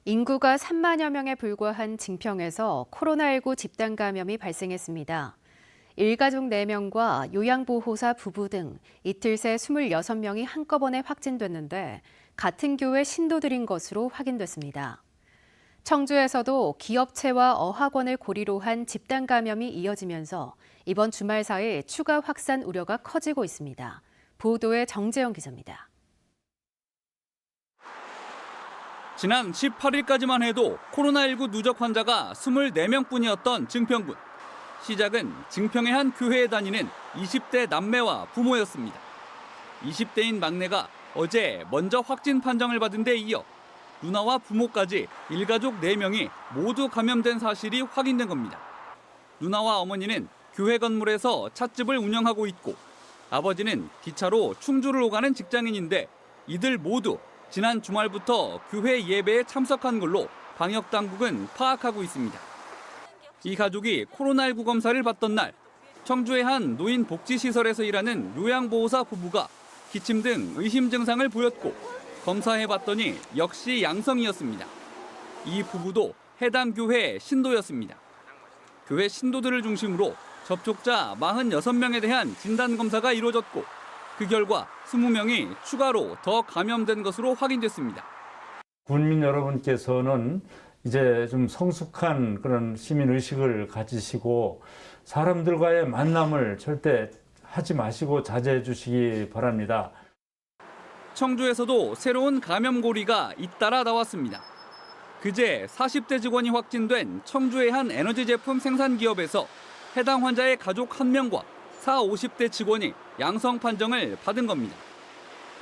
인구가 3만여 명에 불과한 증평에서 코로나19 집단 감염이 발생했습니다. 일가족 4명과 요양보호사 부부 등 이틀 새 26명이 한꺼번에 확진됐는데 같은 교회 신도들인 것으로 확인됐습니다. 청주에서도 기업체와 어학원을 고리로 한 집단 감염이 이어지면서 이번 주말 사이 추가 확산 우려가 커지고 있습니다. 보도에 정재영 기자입니다. 지난 18일까지만 해도 코로나19 누적 환자가 24명뿐이었던 증평군. 시작은 증평의 한 교회에 다니는 20대 남매와 부모였습니다. 20대인 막내가 어제 먼저 확진 판정을 받은 데 이어 누나와 부모까지 일가족 4명이 모두 감염된 사실이 확인된 겁니다. 누나와 어머니는 교회 건물에서 찻집을 운영하고 있고 아버지는 기차로 충주를 오가는 직장인인데 이들 모두 지난 주말부터 교회 예배에 참석한 걸로 방역당국은 파악하고 있습니다. 이 가족이 코로나19 검사를 받던 날 청주의 한 노인복지시설에서 일하는 요양보호사 부부가 기침 등 의심 증상을 보였고 검사해봤더니 역시 양성이었습니다. 이 부부도 해당 교회 신도였습니다. 교회 신도들을 중심으로 접촉자 46명에 대한 진단검사가 이루어졌고 그 결과 20명이 추가로 더 감염된 것으로 확인됐습니다. 국민 여러분께서는 이제 좀 성숙한 그런 시민의식을 가지시고 사람들과의 만남을 절대 하지 마시고 자제해 주시기 바랍니다. 청주에서도 새로운 감염고리가 잇따라 나왔습니다. 그제 40대 직원이 확진된 청주의 한 에너지 제품 생산 기업에서 해당 환자의 가족 1명과 40, 50대 직원이 양성 판정을 받은 겁니다.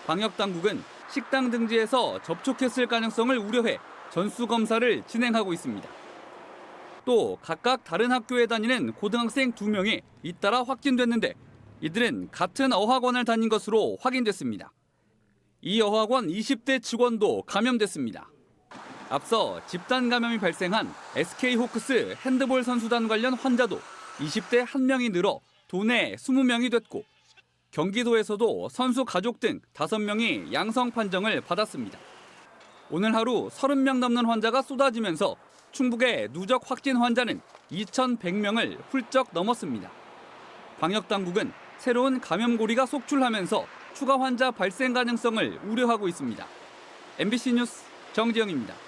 방역당국은 식당 등지에서 접촉했을 가능성을 우려해 전수검사를 진행하고 있습니다. 또 각각 다른 학교에 다니는 고등학생 2명이 잇따라 확진됐는데 이들은 같은 어학원을 다닌 것으로 확인됐습니다. 이 어학원 20대 직원도 감염됐습니다. 앞서 집단 감염이 발생한 SK호크스 핸드볼 선수단 관련 환자도 20대 1명이 늘어 도내 20명이 됐고 경기도에서도 선수 가족 등 5명이 양성 판정을 받았습니다. 오늘 하루 30명 넘는 환자가 쏟아지면서 충북의 누적 확진 환자는 2,100명을 훌쩍 넘었습니다. 방역당국은 새로운 감염고리가 속출하면서 추가 환자 발생 가능성을 우려하고 있습니다. MBC 뉴스 정재영입니다.